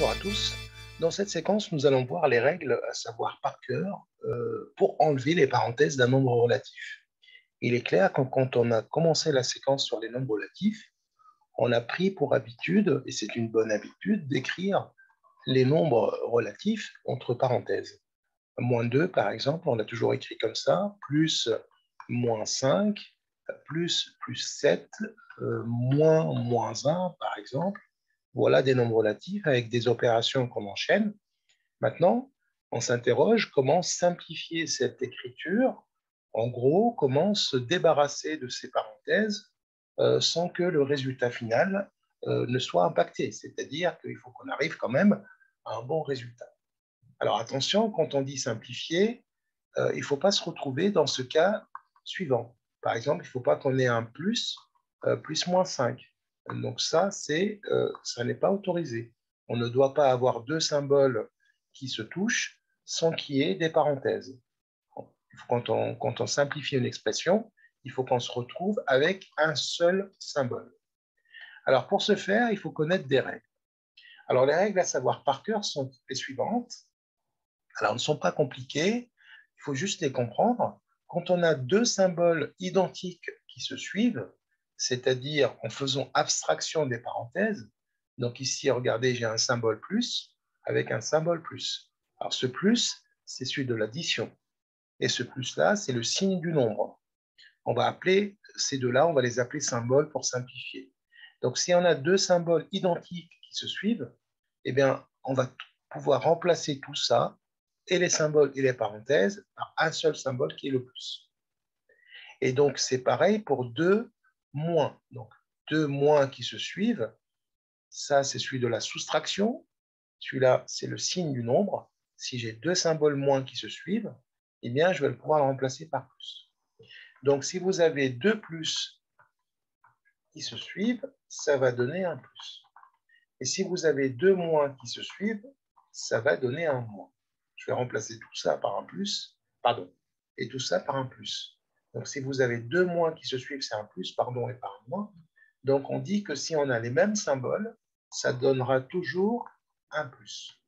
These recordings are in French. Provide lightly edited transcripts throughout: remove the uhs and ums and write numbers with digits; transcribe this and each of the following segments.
Bonjour à tous. Dans cette séquence, nous allons voir les règles à savoir par cœur pour enlever les parenthèses d'un nombre relatif. Il est clair que quand on a commencé la séquence sur les nombres relatifs, on a pris pour habitude, et c'est une bonne habitude, d'écrire les nombres relatifs entre parenthèses. Moins 2, par exemple, on a toujours écrit comme ça, plus moins 5, plus 7, moins 1, par exemple. Voilà des nombres relatifs avec des opérations qu'on enchaîne. Maintenant, on s'interroge comment simplifier cette écriture. En gros, comment se débarrasser de ces parenthèses sans que le résultat final ne soit impacté. C'est-à-dire qu'il faut qu'on arrive quand même à un bon résultat. Alors attention, quand on dit simplifier, il ne faut pas se retrouver dans ce cas suivant. Par exemple, il ne faut pas qu'on ait un plus, plus moins 5. Donc ça n'est pas autorisé. On ne doit pas avoir deux symboles qui se touchent sans qu'il y ait des parenthèses. Quand on simplifie une expression, il faut qu'on se retrouve avec un seul symbole. Alors pour ce faire, il faut connaître des règles. Alors les règles à savoir par cœur sont les suivantes. Alors elles ne sont pas compliquées, il faut juste les comprendre. Quand on a deux symboles identiques qui se suivent, c'est-à-dire en faisant abstraction des parenthèses, donc ici, regardez, j'ai un symbole plus avec un symbole plus. Alors ce plus, c'est celui de l'addition. Et ce plus-là, c'est le signe du nombre. On va appeler ces deux-là, on va les appeler symboles pour simplifier. Donc si on a deux symboles identiques qui se suivent, eh bien, on va pouvoir remplacer tout ça, et les symboles et les parenthèses, par un seul symbole qui est le plus. Et donc, c'est pareil pour deux moins. Donc, deux moins qui se suivent, ça, c'est celui de la soustraction. Celui-là, c'est le signe du nombre. Si j'ai deux symboles moins qui se suivent, eh bien, je vais pouvoir le remplacer par plus. Donc, si vous avez deux plus qui se suivent, ça va donner un plus. Et si vous avez deux moins qui se suivent, ça va donner un moins. Je vais remplacer tout ça par un plus, pardon, et tout ça par un plus. Donc, si vous avez deux moins qui se suivent, c'est un plus, pardon, et par un moins. Donc, on dit que si on a les mêmes symboles, ça donnera toujours un plus.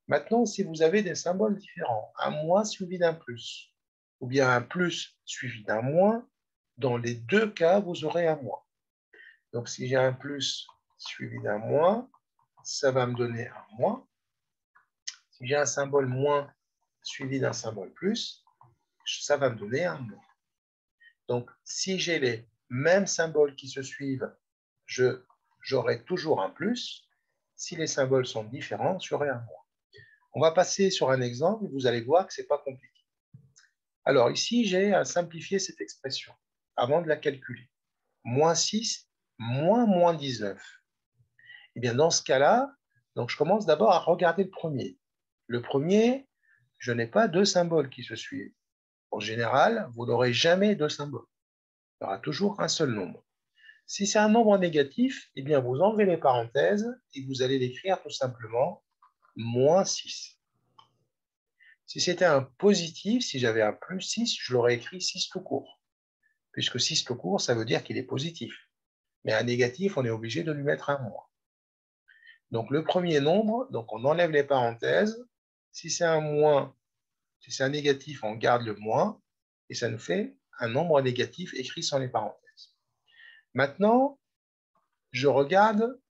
Maintenant, si vous avez des symboles différents, un moins suivi d'un plus, ou bien un plus suivi d'un moins, dans les deux cas, vous aurez un moins. Donc, si j'ai un plus suivi d'un moins, ça va me donner un moins. Si j'ai un symbole moins suivi d'un symbole plus, ça va me donner un moins. Donc, si j'ai les mêmes symboles qui se suivent, j'aurai toujours un plus. Si les symboles sont différents, j'aurai un moins. On va passer sur un exemple, vous allez voir que ce n'est pas compliqué. Alors ici, j'ai à simplifier cette expression avant de la calculer. Moins 6, moins 19. Eh bien, dans ce cas-là, donc je commence d'abord à regarder le premier. Le premier, je n'ai pas deux symboles qui se suivent. En général, vous n'aurez jamais deux symboles. Il y aura toujours un seul nombre. Si c'est un nombre négatif, eh bien, vous enlevez les parenthèses et vous allez l'écrire tout simplement moins 6. Si c'était un positif, si j'avais un plus 6, je l'aurais écrit 6 tout court. Puisque 6 tout court, ça veut dire qu'il est positif. Mais un négatif, on est obligé de lui mettre un moins. Donc le premier nombre, donc on enlève les parenthèses. Si c'est un moins, si c'est un négatif, on garde le moins. Et ça nous fait un nombre négatif écrit sans les parenthèses. Maintenant, je regarde,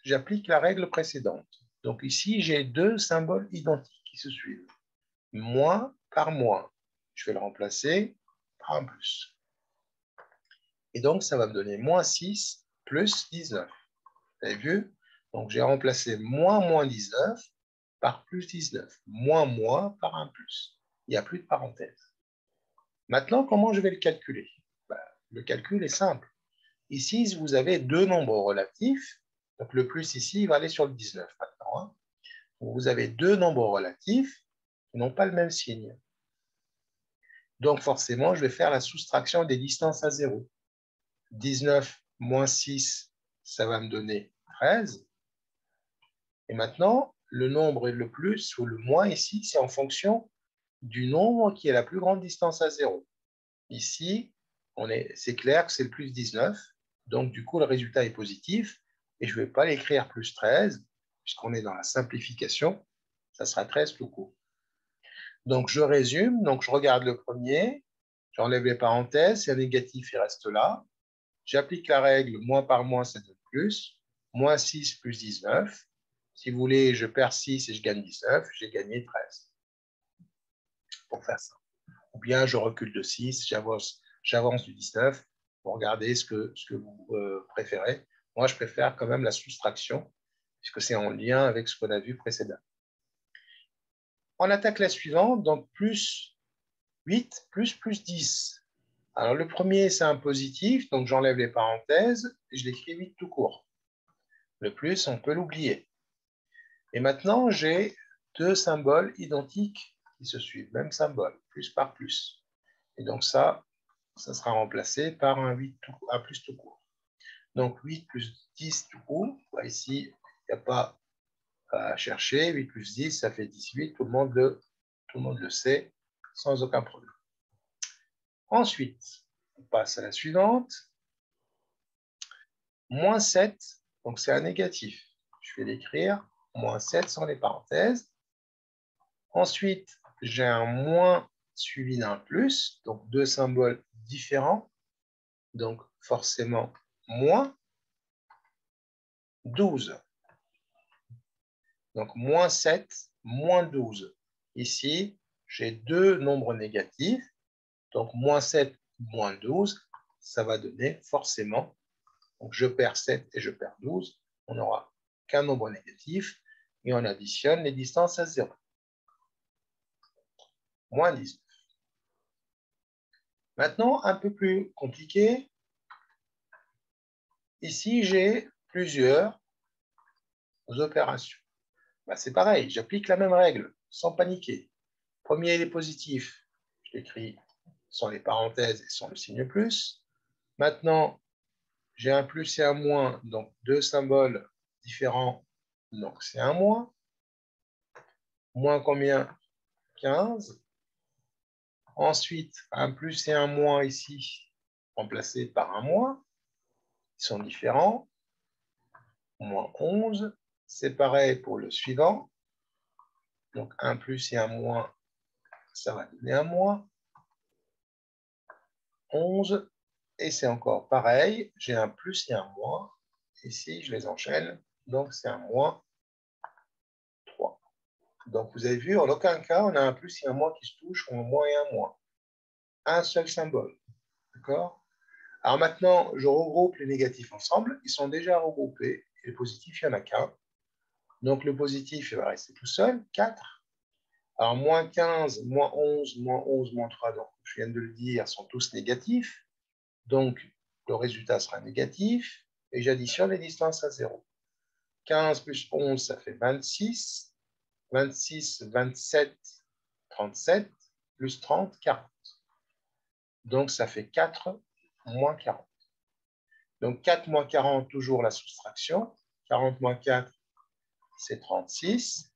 j'applique la règle précédente. Donc ici, j'ai deux symboles identiques qui se suivent. Moins par moins. Je vais le remplacer par un plus. Et donc, ça va me donner moins 6 plus 19. Vous avez vu? Donc, j'ai remplacé moins 19 par plus 19. Moins par un plus. Il n'y a plus de parenthèse. Maintenant, comment je vais le calculer? Le calcul est simple. Ici, vous avez deux nombres relatifs. Donc, le plus ici, il va aller sur le 19 maintenant. Hein. Vous avez deux nombres relatifs qui n'ont pas le même signe. Donc, forcément, je vais faire la soustraction des distances à 0. 19 moins 6, ça va me donner 13. Et maintenant, le nombre et le plus ou le moins ici, c'est en fonction du nombre qui est la plus grande distance à 0. Ici, c'est clair que c'est le plus 19. Donc, du coup, le résultat est positif. Et je ne vais pas l'écrire plus 13. puisqu'on est dans la simplification, ça sera 13 tout court. Donc, je résume. Donc, je regarde le premier, j'enlève les parenthèses, si un négatif, il reste là. J'applique la règle, moins par moins, ça donne plus. Moins 6 plus 19. Si vous voulez, je perds 6 et je gagne 19, j'ai gagné 13. Pour faire ça. Ou bien, je recule de 6, j'avance du 19. Pour regarder ce que vous préférez. Moi, je préfère quand même la soustraction, puisque c'est en lien avec ce qu'on a vu précédemment. On attaque la suivante, donc plus 8 plus 10. Alors, le premier, c'est un positif, donc j'enlève les parenthèses et je l'écris 8 tout court. Le plus, on peut l'oublier. Et maintenant, j'ai deux symboles identiques qui se suivent, même symbole, plus par plus. Et donc ça sera remplacé par un plus tout court. Donc 8 plus 10 tout court. Ici, il n'y a pas à chercher. 8 plus 10, ça fait 18. Tout le monde le sait sans aucun problème. Ensuite, on passe à la suivante. Moins 7, donc c'est un négatif. Je vais l'écrire. Moins 7 sans les parenthèses. Ensuite, j'ai un moins suivi d'un plus, donc deux symboles différents. Donc forcément, moins 12. Donc moins 7, moins 12. Ici, j'ai deux nombres négatifs. Donc moins 7, moins 12, ça va donner forcément, donc je perds 7 et je perds 12, on n'aura qu'un nombre négatif et on additionne les distances à 0. Moins 19. Maintenant, un peu plus compliqué. Ici, j'ai plusieurs opérations. C'est pareil, j'applique la même règle, sans paniquer. Premier, il est positif. Je l'écris sans les parenthèses et sans le signe plus. Maintenant, j'ai un plus et un moins, donc deux symboles différents, donc c'est un moins. Moins combien? 15. Ensuite, un plus et un moins ici, remplacés par un moins. Ils sont différents. Moins 11. C'est pareil pour le suivant. Donc, un plus et un moins, ça va donner un moins. 11. Et c'est encore pareil. J'ai un plus et un moins. Ici, je les enchaîne. Donc, c'est un moins 3. Donc, vous avez vu, en aucun cas, on a un plus et un moins qui se touchent, ou un moins et un moins. Un seul symbole. D'accord? Alors maintenant, je regroupe les négatifs ensemble. Ils sont déjà regroupés. Et le positif, il n'y en a qu'un. Donc, le positif, il va rester tout seul, 4. Alors, moins 15, moins 11, moins 3, donc, je viens de le dire, sont tous négatifs. Donc, le résultat sera négatif. Et j'additionne les distances à 0. 15 plus 11, ça fait 26. 26, 27, 37, plus 30, 40. Donc, ça fait 4 moins 40. Donc, 4 moins 40, toujours la soustraction. 40 moins 4, c'est 36.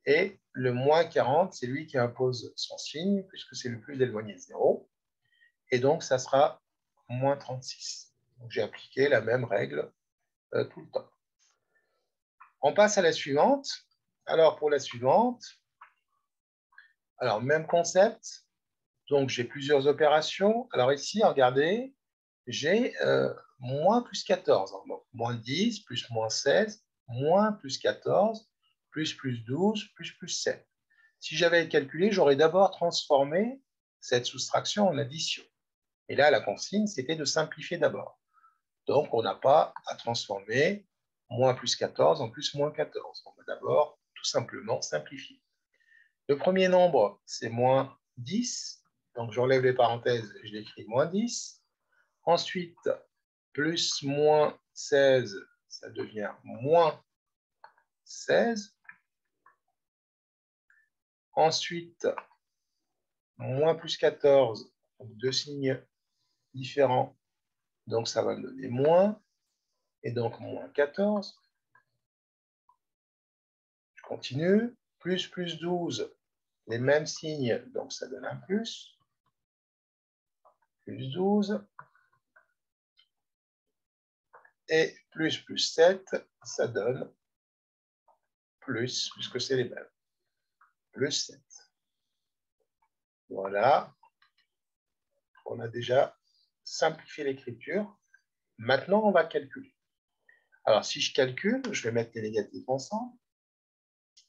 Et le moins 40, c'est lui qui impose son signe, puisque c'est le plus éloigné de 0. Et donc, ça sera moins 36. Donc, j'ai appliqué la même règle tout le temps. On passe à la suivante. Alors, pour la suivante, alors même concept. Donc, j'ai plusieurs opérations. Alors ici, regardez, j'ai moins plus 14. Donc, moins 10, plus moins 16, moins plus 14, plus 12, plus 7. Si j'avais calculé, j'aurais d'abord transformé cette soustraction en addition. Et là, la consigne, c'était de simplifier d'abord. Donc, on n'a pas à transformer moins plus 14 en plus moins 14. On va d'abord tout simplement simplifier. Le premier nombre, c'est moins 10. Donc, j'enlève les parenthèses et je l'écris moins 10. Ensuite, plus moins 16, ça devient moins 16. Ensuite, moins plus 14, donc deux signes différents. Donc, ça va me donner moins. Et donc, moins 14. Je continue. Plus 12, les mêmes signes, donc ça donne un plus. Plus 12. Et plus 7, ça donne plus, puisque c'est les mêmes, plus 7. Voilà. On a déjà simplifié l'écriture. Maintenant, on va calculer. Alors, si je calcule, je vais mettre les négatifs ensemble.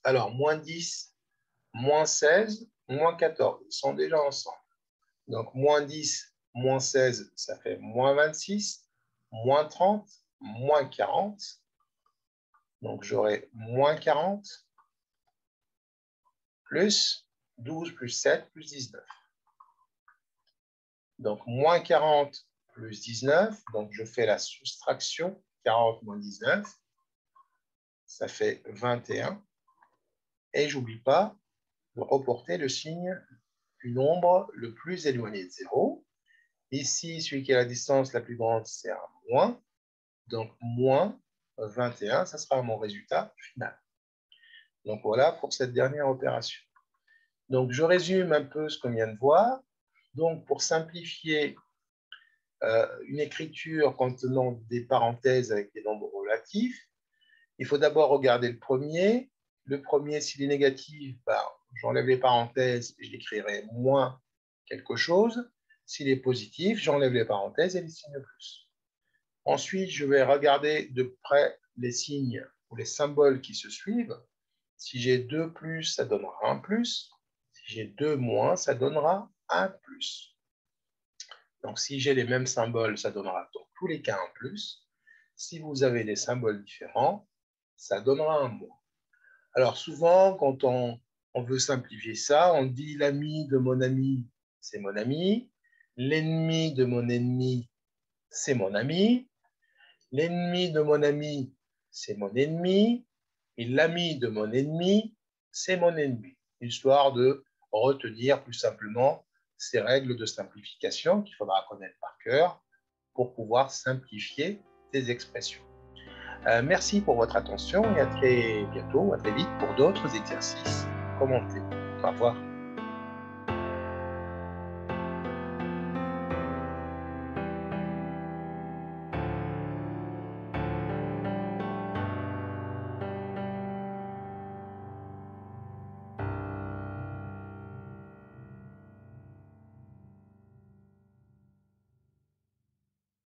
Alors, moins 10, moins 16, moins 14, ils sont déjà ensemble. Donc, moins 10, moins 16, ça fait moins 26, moins 30, moins 40. Donc, j'aurai moins 40, plus 12, plus 7, plus 19. Donc, moins 40 plus 19. Donc, je fais la soustraction. 40 moins 19, ça fait 21. Et je n'oublie pas de reporter le signe du nombre le plus éloigné de 0. Ici, celui qui a la distance la plus grande, c'est un moins. Donc, moins 21, ça sera mon résultat final. Donc, voilà pour cette dernière opération. Donc, je résume un peu ce qu'on vient de voir. Donc, pour simplifier une écriture contenant des parenthèses avec des nombres relatifs, il faut d'abord regarder le premier. Le premier, s'il est négatif, ben, j'enlève les parenthèses et je l'écrirai moins quelque chose. S'il est positif, j'enlève les parenthèses et les signes plus. Ensuite, je vais regarder de près les signes ou les symboles qui se suivent. Si j'ai 2 plus, ça donnera 1 plus. Si j'ai 2 moins, ça donnera 1 plus. Donc, si j'ai les mêmes symboles, ça donnera dans tous les cas un plus. Si vous avez des symboles différents, ça donnera un moins. Alors, souvent, quand on veut simplifier ça, on dit l'ami de mon ami, c'est mon ami. L'ennemi de mon ennemi, c'est mon ami. L'ennemi de mon ami, c'est mon ennemi. Et l'ami de mon ennemi, c'est mon ennemi. Histoire de retenir plus simplement ces règles de simplification qu'il faudra connaître par cœur pour pouvoir simplifier ces expressions. Merci pour votre attention et à très bientôt, à très vite pour d'autres exercices commentés. Au revoir.